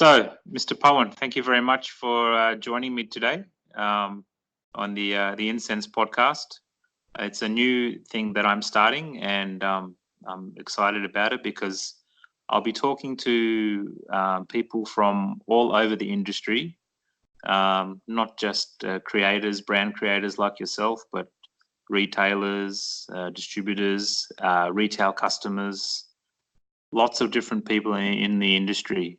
So, Mr. Pawan, thank you very much for joining me today on the Incense Podcast. It's a new thing that I'm starting, and I'm excited about it because I'll be talking to people from all over the industry, not just creators, brand creators like yourself, but retailers, distributors, retail customers, lots of different people in the industry.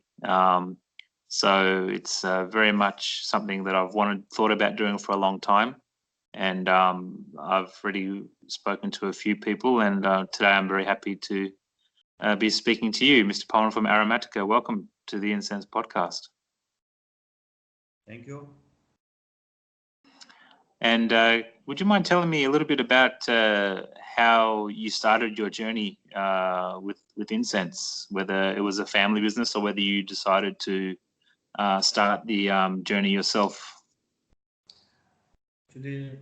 So it's very much something that I've thought about doing for a long time. And I've already spoken to a few people, and today I'm very happy to be speaking to you, Mr. Pawan from Aromatika. Welcome to the Incense Podcast. Thank you. And would you mind telling me a little bit about how you started your journey with incense, whether it was a family business or whether you decided to start the journey yourself? Actually,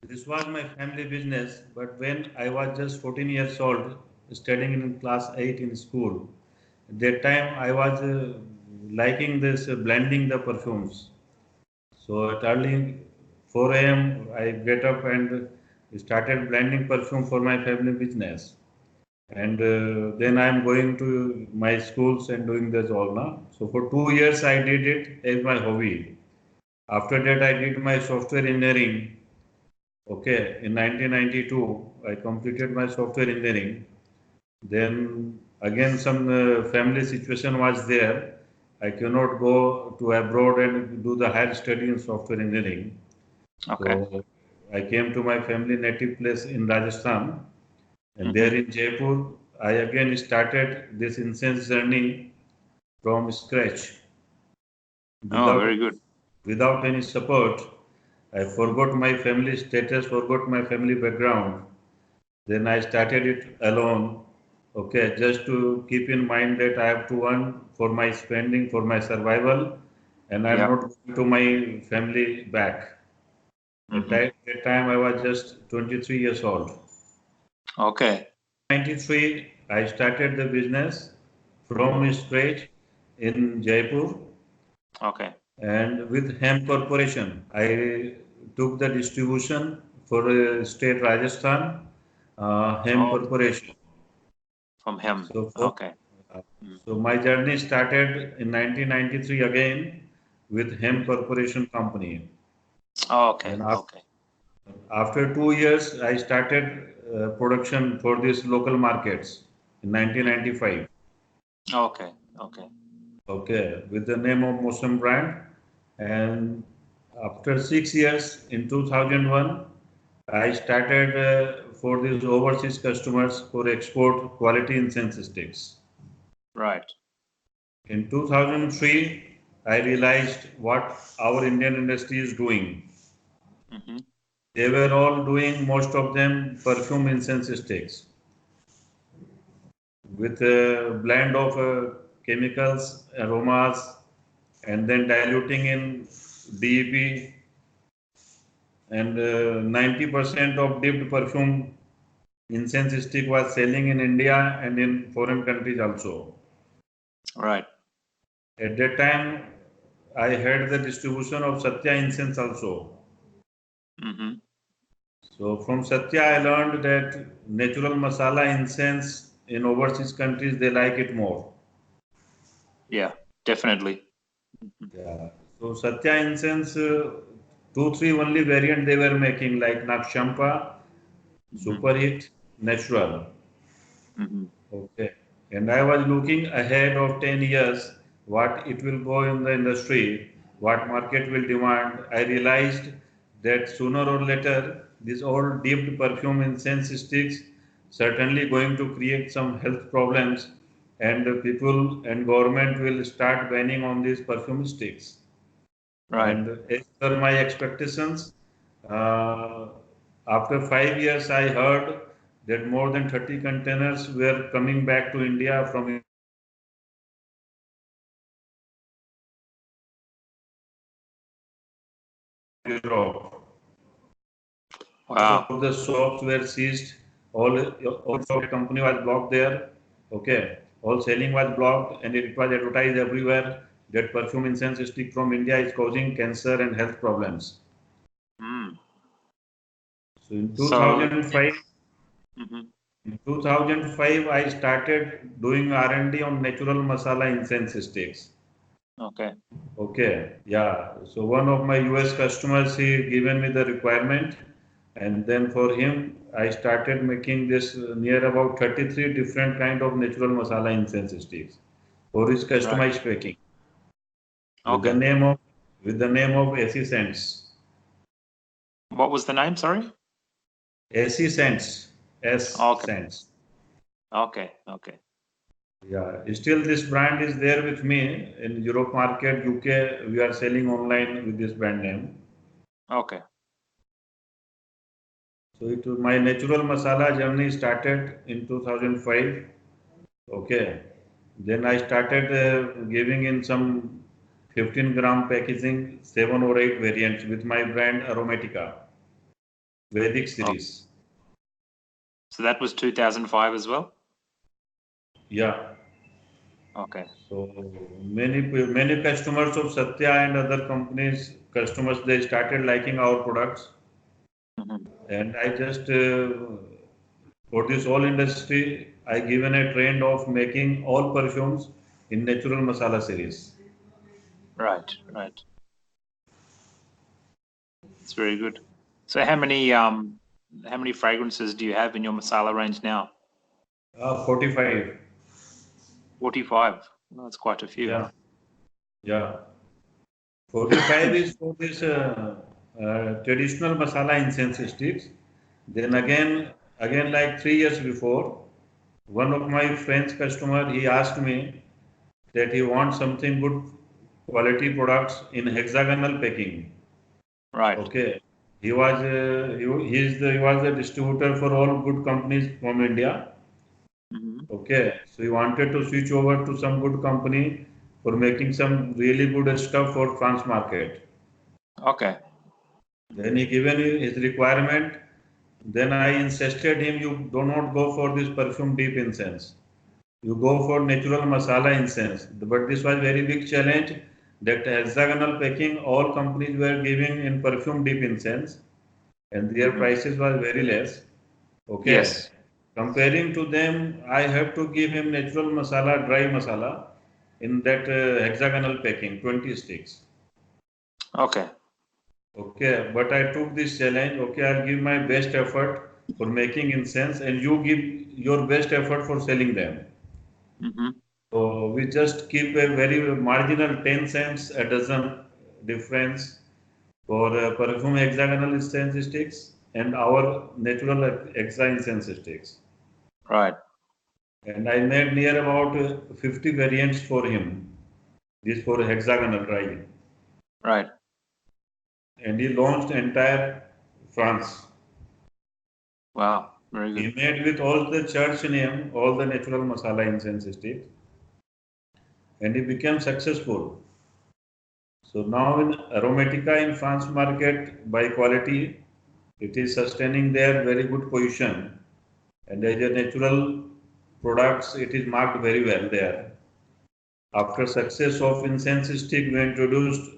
this was my family business, but when I was just 14 years old, studying in class 8 in school, at that time I was liking this blending the perfumes. So at early 4 a.m. I get up and started blending perfume for my family business. And then I'm going to my schools and doing this all now. So for 2 years I did it as my hobby. After that I did my software engineering. Okay, in 1992 I completed my software engineering. Then again some family situation was there. I cannot go to abroad and do the higher study in software engineering. Okay. So I came to my family native place in Rajasthan, and there in Jaipur, I again started this incense journey from scratch. Very good. Without any support, I forgot my family status, forgot my family background. Then I started it alone. Okay, just to keep in mind that I have to earn for my spending, for my survival, and I'm not going to my family back. At that time, I was just 23 years old. Okay. In 93, I started the business from scratch in Jaipur. Okay. And with Hem Corporation, I took the distribution for state Rajasthan, Hem Corporation. From Hem. Okay. So my journey started in 1993 again with Hem Corporation Company. Okay. And Okay. after 2 years, I started production for these local markets in 1995. Okay. Okay. Okay, with the name of Mosam brand. And after 6 years, in 2001, I started for these overseas customers for export quality incense sticks. Right. In 2003, I realized what our Indian industry is doing. They were all doing, most of them, perfume incense sticks with a blend of chemicals, aromas, and then diluting in DEP, and 90% of dipped perfume incense stick was selling in India and in foreign countries also. Right. At that time, I had the distribution of Satya incense also. So from Satya, I learned that natural masala incense in overseas countries, they like it more. Yeah, definitely. Yeah. So Satya incense, 2, 3 only variant they were making, like Nakshampa, Superhit, Natural. Okay. And I was looking ahead of 10 years what it will go in the industry, what market will demand. I realized that sooner or later, these all dipped perfume incense sticks certainly going to create some health problems, and people and government will start banning on these perfume sticks. Right. And as per my expectations, uh, after 5 years, I heard that more than 30 containers were coming back to India from Europe. Wow. All the shops were seized. All company was blocked there. Okay, all selling was blocked, and it was advertised everywhere. that perfume incense stick from India is causing cancer and health problems. Mm. So in So, 2005, mhm. in 2005, I started doing R&D on natural masala incense sticks. Okay. Okay, yeah. So one of my US customers, he given me the requirement, and then for him, I started making this near about 33 different kind of natural masala incense sticks for his Right. customized packing with the Okay. name of AC Scents. What was the name? Sorry. AC Scents, S Okay. Scents. Okay. Okay. Yeah, still this brand is there with me in Europe market, UK. We are selling online with this brand name. Okay. So my natural masala journey started in 2005. Okay. Then I started giving in some 15-gram packaging, 7 or 8 variants with my brand Aromatika, Vedic Oh, series. so that was 2005 as well. Yeah. Okay. So many customers of Satya and other companies, customers, they started liking our products. Mhm. And I just, for this whole industry, I given a trend of making all perfumes in natural masala series. Right. Right. It's very good. So how many fragrances do you have in your masala range now? 45. 45. Well, that's quite a few, huh? Yeah, yeah. 45 is for this traditional masala incense sticks. Then again, like 3 years before, one of my friends customer, he asked me that he wants something good quality products in hexagonal packing. Right. Okay. He was the distributor for all good companies from India. Mhm. Okay. So he wanted to switch over to some good company for making some really good stuff for France market. Okay. Then he given his requirement. Then I insisted him, you do not go for this perfume deep incense. You go for natural masala incense. But this was very big challenge that hexagonal packing all companies were giving in perfume deep incense and their Mhm. prices was very less. Okay. Yes. Comparing to them, I have to give him natural masala, dry masala in that hexagonal packing, 20 sticks. Okay. Okay, but I took this challenge. Okay, I'll give my best effort for making incense, and you give your best effort for selling them. Mhm. So we just keep a very marginal 10 cents a dozen difference for perfume hexagonal incense sticks and our natural hexa incense sticks. Right. And I made near about 50 variants for him. This for hexagonal dry. Right. And he launched entire France. Wow. Very He good. made with all the church name, all the natural masala incense sticks, and he became successful. So now in Aromatica in France market by quality, it is sustaining their very good position. And as a natural products, it is marked very well there. After success of incense stick, we introduced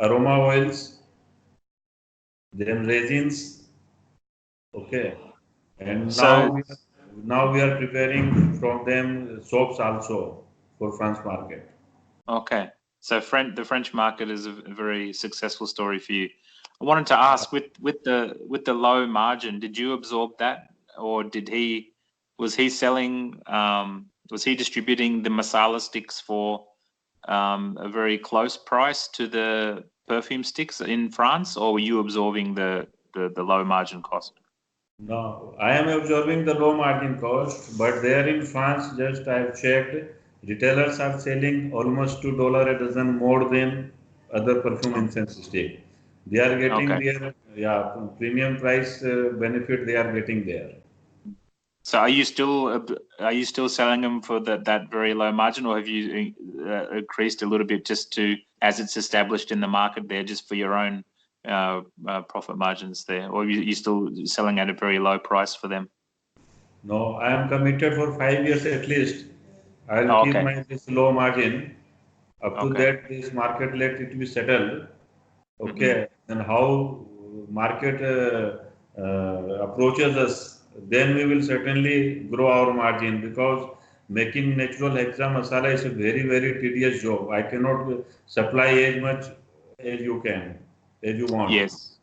aroma oils, then resins, okay, and So now we are preparing from them soaps also for France market. okay. So the French market is a very successful story for you. I wanted to ask with the low margin, did you absorb that, or was he selling was he distributing the masala sticks for a very close price to the perfume sticks in France, or were you absorbing the low margin cost? No, I am absorbing the low margin cost, but there in France, just I have checked, retailers are selling almost $2 a dozen more than other perfume Oh, incense stick. They are getting okay. their premium price benefit they are getting there. So are you still selling them for that very low margin, or have you increased a little bit just to as it's established in the market there, just for your own profit margins there, or you still selling at a very low price for them? No, I am committed for 5 years at least. I'll keep Okay. my this low margin. Up to Okay. that, this market let it be settled. Mm-hmm. Okay, and how market approaches us, then we will certainly grow our margin, because making natural hexa masala is a very, very tedious job. I cannot supply as much as you can, as you want. Yes.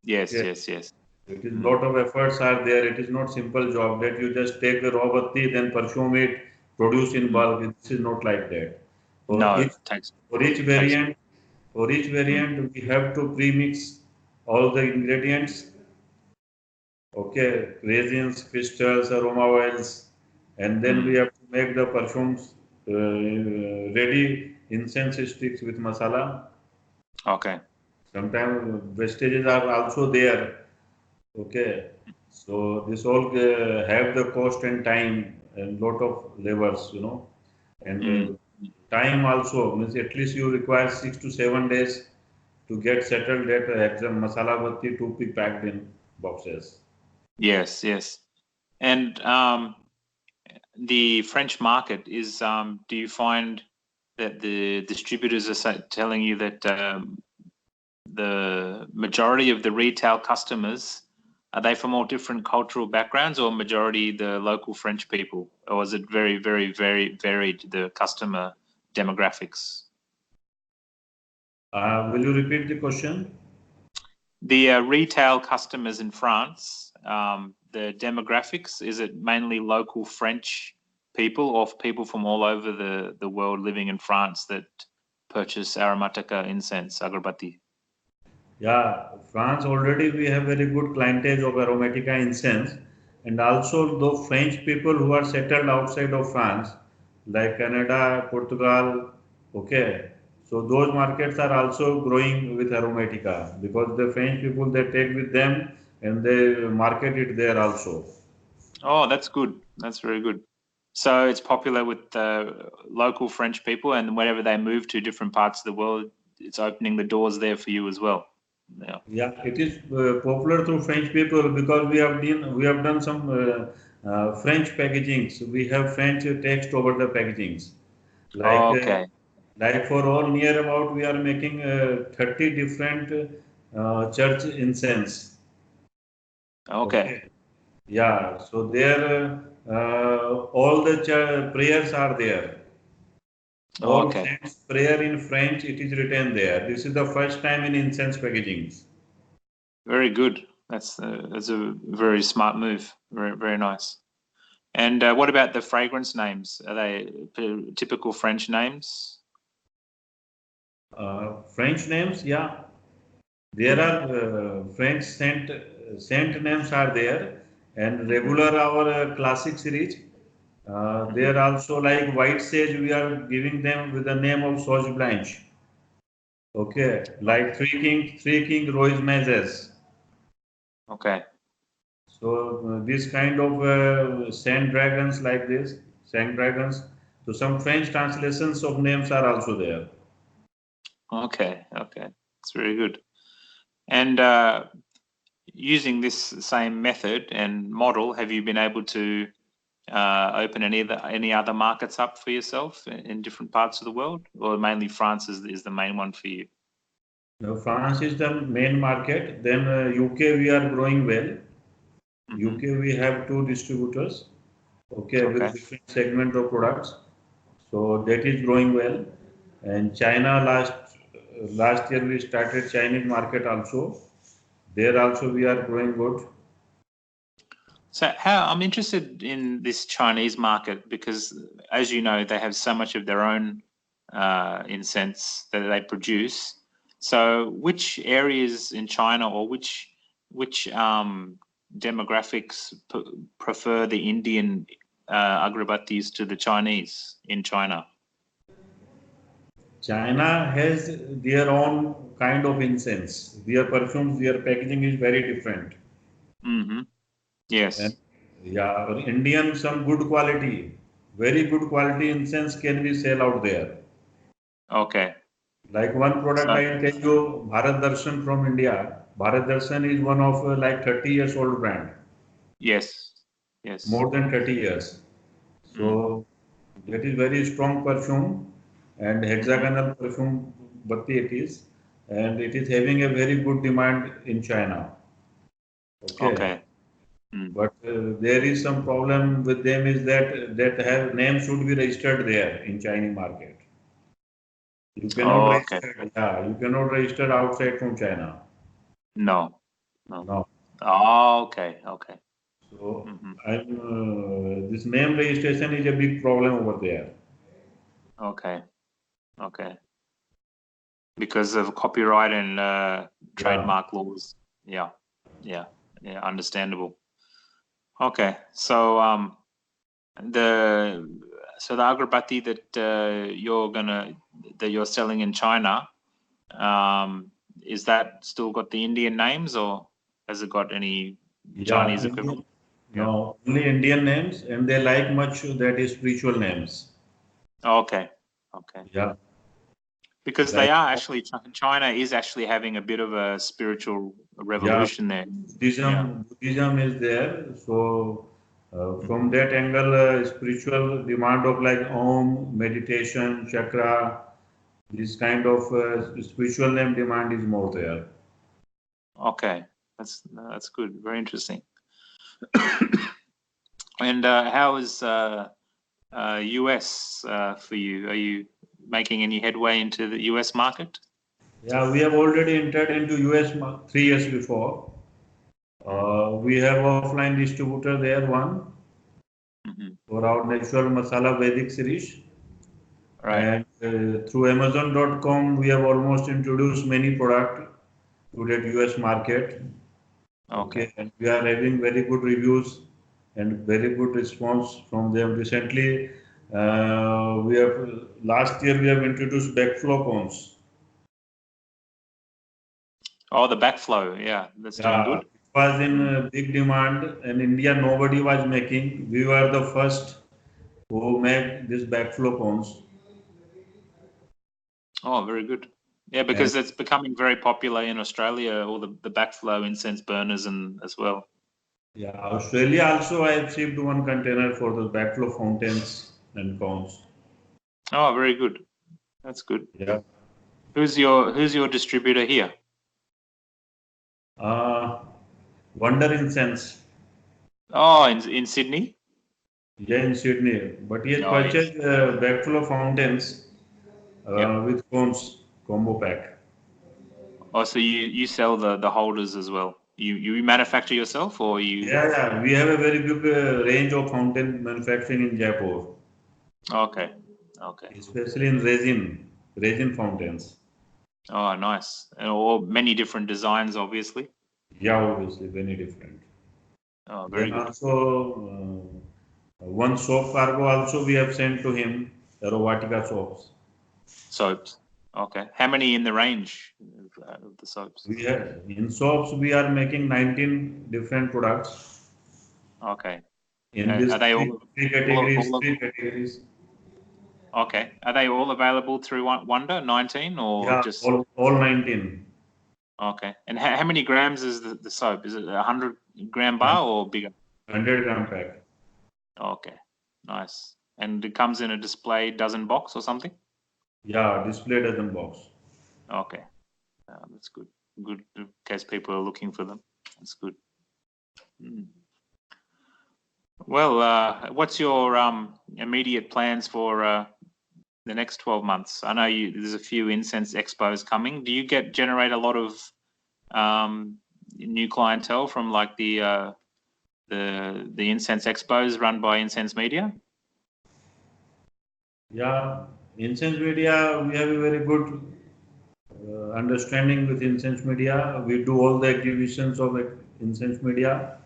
Yes. Okay. Yes. Yes. It is Mm. lot of efforts are there. It is not simple job that you just take a raw batti, then perfume it, produce in Mm. bulk. This is not like that. For No, each takes for each takes. variant, for each Mm. variant, we have to pre-mix all the ingredients. Okay, resins, crystals, aroma oils, and then we Mm. have to make the perfumes ready. Incense sticks with masala. Okay. Sometimes wastages are also there. Okay, so this all have the cost and time and lot of labors, and Mm. time also means at least you require 6 to 7 days to get settled that exam masala batti to be packed in boxes. Yes. Yes. And the French market is. Do you find that the distributors are telling you that the majority of the retail customers, are they from all different cultural backgrounds, or majority the local French people, or is it very, very, very varied, the customer demographics? Will you repeat the question? The retail customers in France, the demographics, is it mainly local French people or people from all over the world living in France that purchase Aromatika incense, agarbatti? Yeah, France already we have very good clientage of Aromatica incense, and also the French people who are settled outside of France, like Canada, Portugal, okay. So those markets are also growing with Aromatica, because the French people they take with them and they market it there also. Oh, that's good. That's very good. So it's popular with local French people, and whenever they move to different parts of the world, it's opening the doors there for you as well. Yeah. Yeah, it is popular through French people, because we have done some French packagings. We have French text over the packagings. Like Okay. like for all near about, we are making 30 different church incense. Okay. Okay. Yeah. So there all the prayers are there. All Okay. saints prayer in French. It is written there. This is the first time in incense packagings. Very good. That's a very smart move. Very, very nice. And what about the fragrance names? Are they typical French names? French names, yeah. There Mm-hmm. are French saint names are there, and Mm-hmm. regular our classic series. They Mm-hmm. are also like white sage. We are giving them with the name of Sauge Blanche. Okay, like three king Rose Mazes. Okay. So this kind of sand dragons like this, sand dragons. So some French translations of names are also there. Okay. Okay. It's very good. And using this same method and model, have you been able to open any other markets up for yourself in different parts of the world, or mainly France is the main one for you? Now, France is the main market. Then UK we are growing well. Mm-hmm. UK we have two distributors, okay, with Okay. different segment of products. So that is growing well. And China last year we started Chinese market also. There also we are growing good. So how I'm interested in this Chinese market because, as you know, they have so much of their own incense that they produce. So, which areas in China or which demographics prefer the Indian agrabattis to the Chinese in China? China has their own kind of incense. Their perfumes, their packaging is very different. Mm-hmm. And Yes. yeah, Indian some good quality, very good quality incense can be sell out there. Okay. Like one product So I tell you, Bharat Darshan from India. Bharat Darshan is one of like 30 years old brand, yes. Yes. more than 30 years. Mm. So that is very strong perfume. and hexagonal perfume batti it is, and it is having a very good demand in China. Okay, Okay. Mm. but there is some problem with them is that have name should be registered there in Chinese market. You cannot Oh, okay. register, yeah, you cannot register outside from China. No. No. No. Oh, okay. Okay. So Hmm. this name registration is a big problem over there. Okay. Okay. Because of copyright and Yeah, trademark laws. Yeah. Yeah. Yeah. Understandable. Okay. So the the agarbatti that you're selling in China, is that still got the Indian names, or has it got any yeah, Chinese Indian, equivalent? Yeah. no, only Indian names, and they like much that is spiritual names. Okay. Okay. Yeah, Because they like are actually, China is actually having a bit of a spiritual yeah, revolution there. Yeah. Buddhism is there. So from Hmm. that angle, spiritual demand of like Om, meditation, chakra, this kind of spiritual name demand is more there. Okay. That's good. Very interesting. And how is US for you? Are you making any headway into the US market? Yeah, we have already entered into US 3 years before. We have offline distributor there, one Hmm. for our natural masala Vedic series. Right. And through Amazon.com, we have almost introduced many products to that US market. Okay. Okay, and we are having very good reviews and very good response from them. Recently, we have last year we have introduced backflow cones. Oh, the backflow. Yeah, that's doing Yeah, good. it was in Mm. big demand. In India, nobody was making. We were the first who made this backflow cones. Oh, very good. Yeah, And because it's becoming very popular in Australia, all the backflow incense burners and as well. yeah, Australia also I have received one container for the backflow fountains and cones. Oh, very good. That's good. Yeah. Who's your distributor here? Uh, Wonder Incense. Oh, in Sydney? Yeah, in Sydney. But he has Oh, yes. purchased backflow fountains Yep. with cones combo pack. Oh, so you sell the holders as well. You manufacture yourself, or you? Yeah, yeah. We have a very big range of fountain manufacturing in Jaipur, Okay. Okay. especially in resin fountains. Oh, nice. And all many different designs, obviously. Yeah, obviously, very different. Oh, very Then good. also one soap cargo also we have sent to him, Aromatika soaps. Soaps. Okay. How many in the range of the soaps? We have in soaps we are making 19 different products Okay. in this Are they all three categories. okay? Are they all available through Wonder 19 or Yeah, just all 19. okay? And how many grams is the soap? Is it 100-gram bar or bigger? 100-gram pack. Okay, nice. And it comes in a display dozen box or something? Yeah, display dozen box. Okay, that's good. Good in case people are looking for them. That's good. Mm. Well, what's your immediate plans for the next 12 months? I know there's a few incense expos coming. Do you generate a lot of new clientele from like the incense expos run by Incense Media? Yeah, Incense Media, we have a very good understanding with Incense Media. We do all the exhibitions of Incense Media,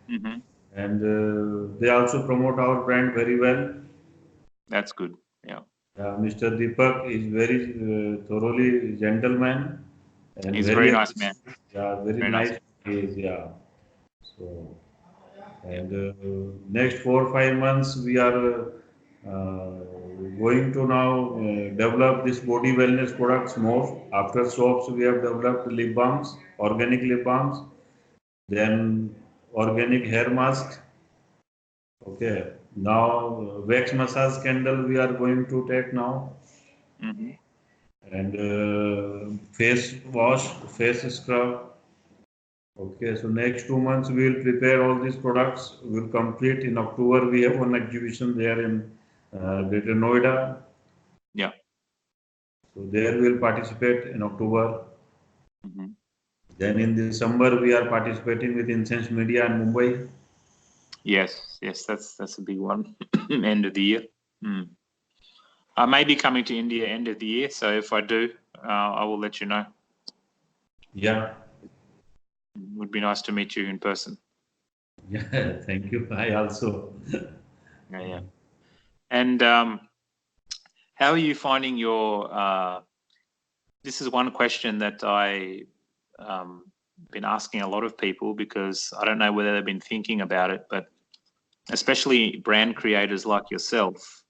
Mm-hmm. and they also promote our brand very well. That's good. Yeah, Mr. Deepak is very thoroughly gentleman and he's a very very nice man. yeah, very Very nice. nice. He is, yeah. So, and next 4 or 5 months we are going to now develop this body wellness products more. After soaps, we have developed lip balms, organic lip balms, then organic hair mask. Okay, now wax massage candle we are going to take now. Mm-hmm. and face wash, face scrub. Okay, so next 2 months we will prepare all these products. We'll complete in October. We have one exhibition there in Greater Noida. Yeah. So there we'll participate in October. Mm-hmm. Then in December we are participating with Incense Media in Mumbai. Yes, that's a big one. End of the year. I may be coming to India end of the year, so if I do, I will let you know. Yeah. It would be nice to meet you in person. Yeah, thank you. I also. Yeah. And how are you finding your? This is one question that I been asking a lot of people, because I don't know whether they've been thinking about it, but especially brand creators like yourself,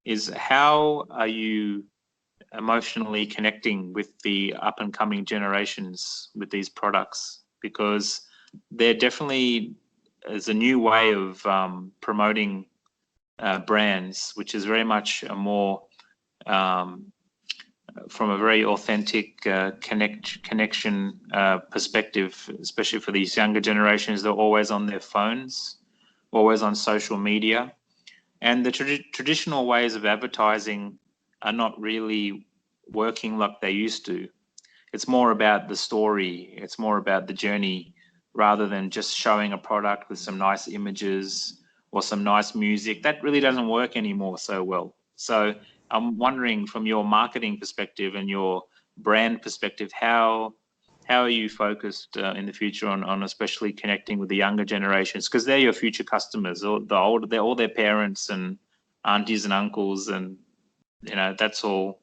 is how are you emotionally connecting with the up and coming generations with these products? Because there definitely is a new way of promoting brands, which is very much a more from a very authentic connection perspective, especially for these younger generations. They're always on their phones, always on social media, and the traditional ways of advertising are not really working like they used to. It's more about the story. It's more about the journey, rather than just showing a product with some nice images or some nice music. That really doesn't work anymore so well. So I'm wondering, from your marketing perspective and your brand perspective, how are you focused in the future on especially connecting with the younger generations, because they're your future customers, or the older, they're all their parents and aunties and uncles, and that's all.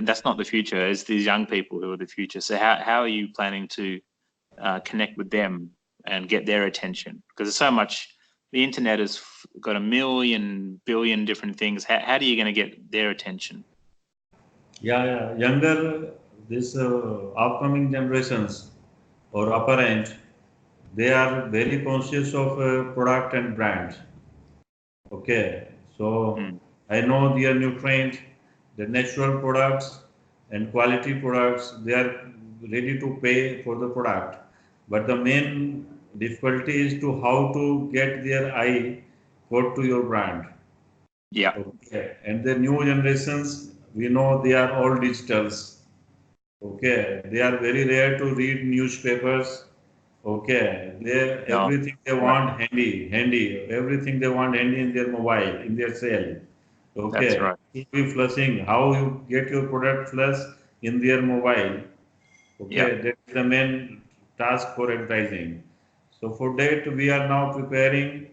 That's not the future. It's these young people who are the future. So how are you planning to connect with them and get their attention? Because there's so much. The internet has got a million billion different things. How are you going to get their attention? Yeah. Younger, this upcoming generations or upper end, they are very conscious of product and brand. Okay, so I know their new trend, the natural products and quality products, they are ready to pay for the product. But the main difficulty is to how to get their eye caught to your brand. Yeah. Okay, and the new generations, we know they are all digitals. Okay, they are very rare to read newspapers. Okay, they No. everything they Right. want handy. Everything they want handy in their mobile, in their cell. That's Okay, right. to be flushing. How you get your product flush in their mobile? Yeah. Okay, that's the main task for advertising. So for that, we are now preparing.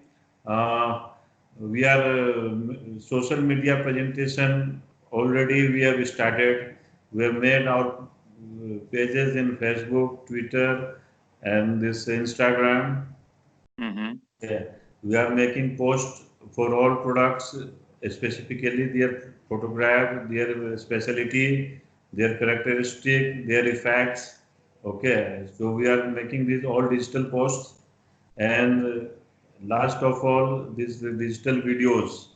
Uh, we are social media presentation already. We have started. We have made our pages in Facebook, Twitter, and this Instagram. Mm-hmm. Yeah. We are making posts for all products, specifically their photograph, their specialty, their characteristic, their effects. Okay, so we are making these all digital posts, and last of all, these digital videos.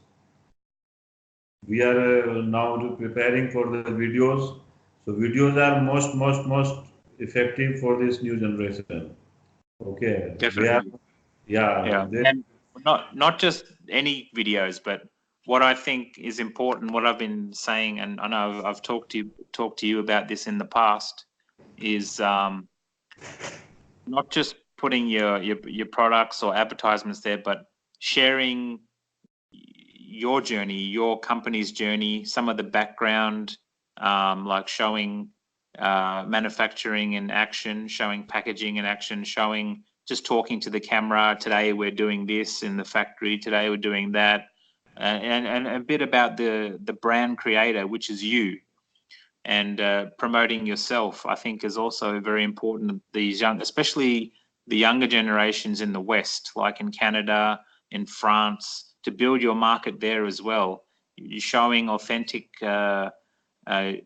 We are now preparing for the videos. So videos are most effective for this new generation. Okay, they are, Definitely. yeah, Yeah. And not just any videos, but what I think is important, what I've been saying, and I know I've talked to you about this in the past, is not just putting your products or advertisements there, but sharing your journey, your company's journey, some of the background, like showing manufacturing in action, showing packaging in action, showing just talking to the camera. Today we're doing this in the factory. Today we're doing that, and a bit about the brand creator, which is you, and promoting yourself. I think is also very important. These young, especially the younger generations in the West, like in Canada, in France, to build your market there as well. You're showing authentic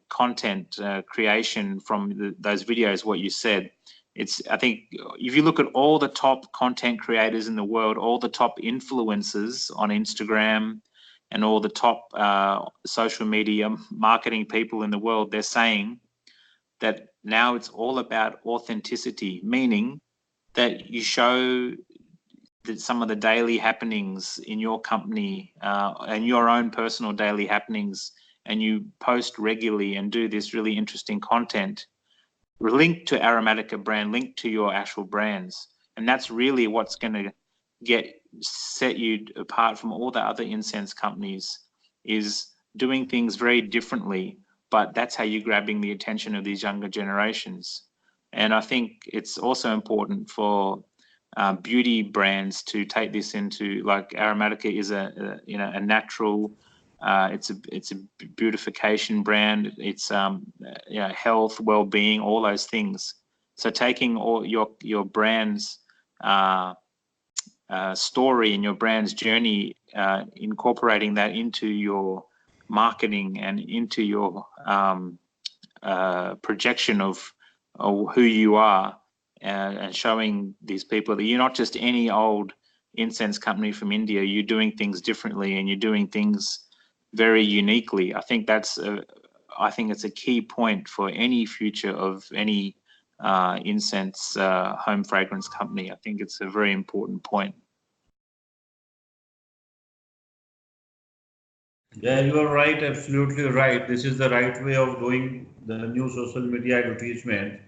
content creation from those videos. What you said, I think if you look at all the top content creators in the world, all the top influencers on Instagram and all the top social media marketing people in the world, they're saying that now it's all about authenticity, meaning that you show that some of the daily happenings in your company and your own personal daily happenings, and you post regularly and do this really interesting content linked to Aromatika brand, linked to your actual brands. And that's really what's going to set you apart from all the other incense companies, is doing things very differently, but that's how you're grabbing the attention of these younger generations. And I think it's also important for beauty brands to take this into, like Aromatika is a natural, it's a beautification brand. It's health, well-being, all those things. So taking all your brand's story and your brand's journey, incorporating that into your marketing and into your projection of who you are, and showing these people that you're not just any old incense company from India. You're doing things differently, and you're doing things very uniquely. I think it's a key point for any future of any incense home fragrance company. I think it's a very important point. Yeah, you are right, absolutely right. This is the right way of doing the new social media advertisement.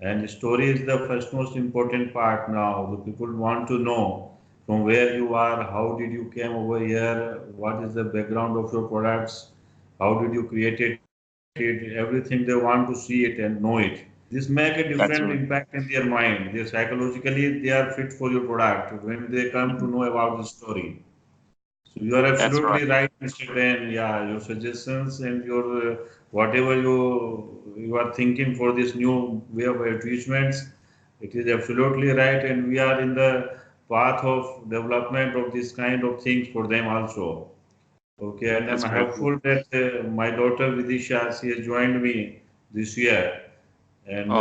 And story is the first most important part now. The people want to know from where you are, how did you came over here, what is the background of your products, how did you create it, everything they want to see it and know it. This make a different impact in their mind. They psychologically they are fit for your product when they come to know about the story. So you are absolutely right, Mr. Ben. Yeah, your suggestions and your whatever you are thinking for this new way of advertisements, it is absolutely right, and we are in the path of development of this kind of things for them also. Okay, and I'm hopeful that my daughter Vidisha, she has joined me this year, and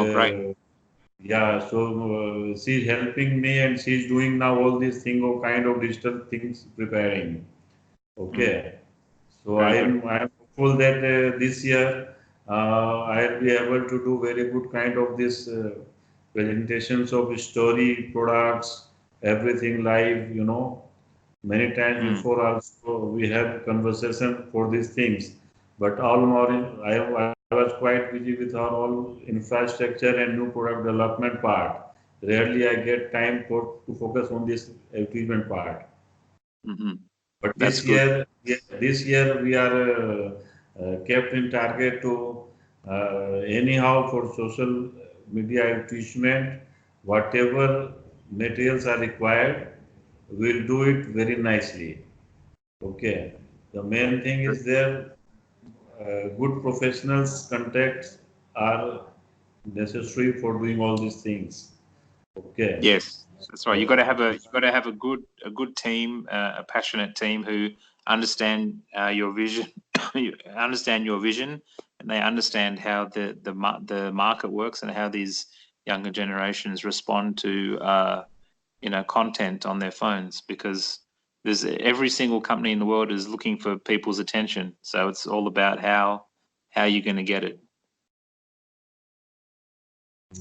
yeah, so she's helping me, and she's doing now all these thing of kind of digital things preparing. Okay, so I am hopeful that this year I'll be able to do very good kind of this presentations of story products, everything live. Many times before also we have conversation for these things, but all more I was quite busy with our all infrastructure and new product development part. Rarely I get time to focus on this advertisement part. But this year we are kept in target to anyhow for social media advertisement, whatever materials are required, we'll do it very nicely. Okay. The main thing is there, good professionals contacts are necessary for doing all these things. Okay. Yes, that's right. You've got to have a good team, a passionate team who understand your vision, understand your vision, and they understand how the market works and how these younger generations respond to content on their phones, because there's every single company in the world is looking for people's attention. So it's all about how you're going to get it.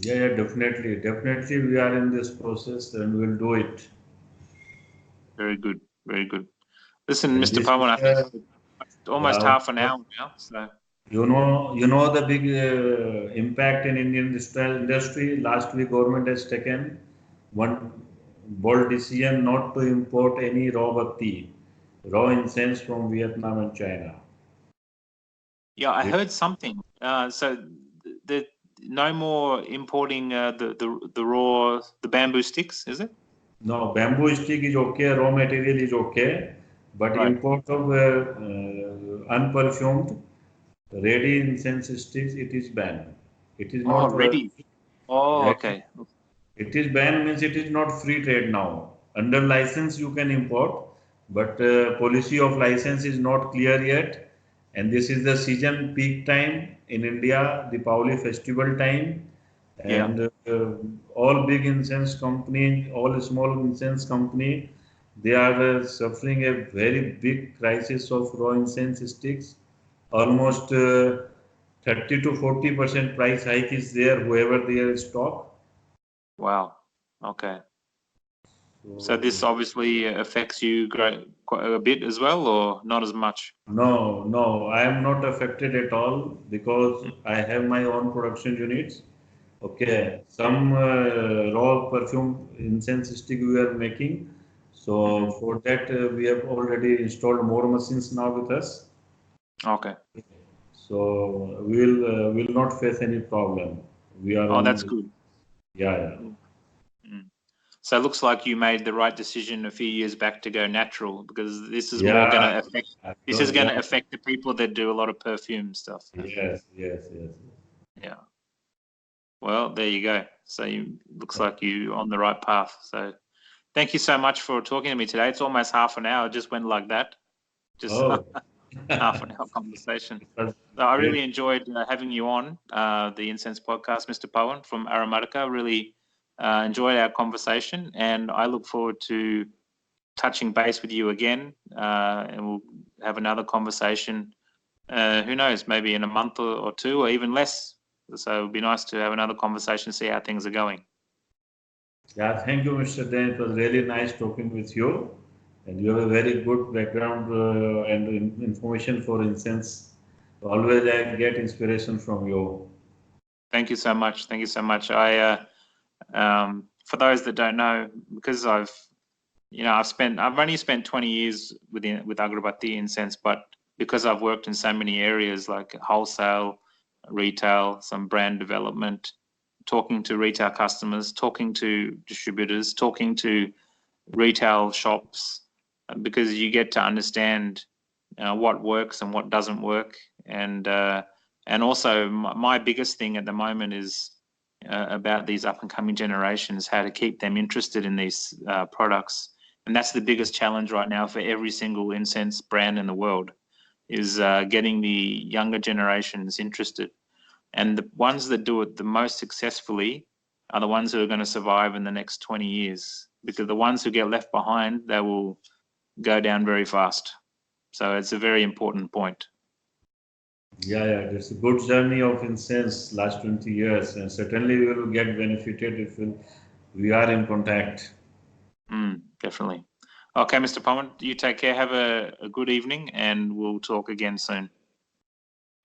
Yeah, definitely. Definitely we are in this process and we'll do it. Very good. Very good. Listen, Mr. Pawan, I think it's almost half an hour now. So you know the big impact in Indian industry. Last week, government has taken one bold decision not to import any raw incense from Vietnam and China. Yeah, I heard something. So no more importing the bamboo sticks, is it? No, bamboo stick is okay, raw material is okay, but import of unperfumed ready incense sticks, it is banned. It is not ready. Okay. It is banned means it is not free trade now. Under license you can import, but policy of license is not clear yet. And this is the season peak time in India, Deepavali festival time, and all big incense company, all small incense company, they are suffering a very big crisis of raw incense sticks. Almost 30 to 40% price hike is there, whoever they are stock. Wow. Okay. So this So, obviously affects you quite a bit as well, or not as much? no, I am not affected at all because Mm. I have my own production units. Okay, some raw perfume incense stick we are making. So Mhm. for that we have already installed more machines now with us. Okay. So will not face any problem. We are Oh, that's on. good. Yeah, yeah. Mm. Mm. So it looks like you made the right decision a few years back to go natural, because this is more going Yeah, to affect. This is because going to affect the people that do a lot of perfume stuff. yes. Yeah. Well, there you go. So looks like you on the right path. So thank you so much for talking to me today. It's almost half an hour. It just went like that. Just Oh, half an hour conversation. that's So I great. really enjoyed having you on the Incense Podcast, Mr. Pawan from Aromatika. Really enjoyed our conversation, and I look forward to touching base with you again, and we'll have another conversation. Who knows? Maybe in a month or two, or even less. So it'd be nice to have another conversation, see how things are going. Yeah, thank you, Mr. Dan. It was really nice talking with you, and you have a very good background and information for incense. Always I get inspiration from you. Thank you so much. Thank you so much. For those that don't know, because I've only spent 20 years with Agrabati incense, but because I've worked in so many areas like wholesale, retail, some brand development, talking to retail customers, talking to distributors, talking to retail shops, because you get to understand what works and what doesn't work, and also my biggest thing at the moment is about these up and coming generations, how to keep them interested in these products. And that's the biggest challenge right now for every single incense brand in the world, is getting the younger generations interested. And the ones that do it the most successfully are the ones who are going to survive in the next 20 years, because the ones who get left behind, they will go down very fast. So it's a very important point. Yeah, it's a good journey of incense last 20 years, and certainly we will get benefited if we are in contact. Definitely. Okay, Mr. Pawan, you take care. Have a good evening, and we'll talk again soon.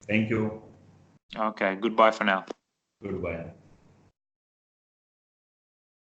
Thank you. Okay, goodbye for now. Goodbye.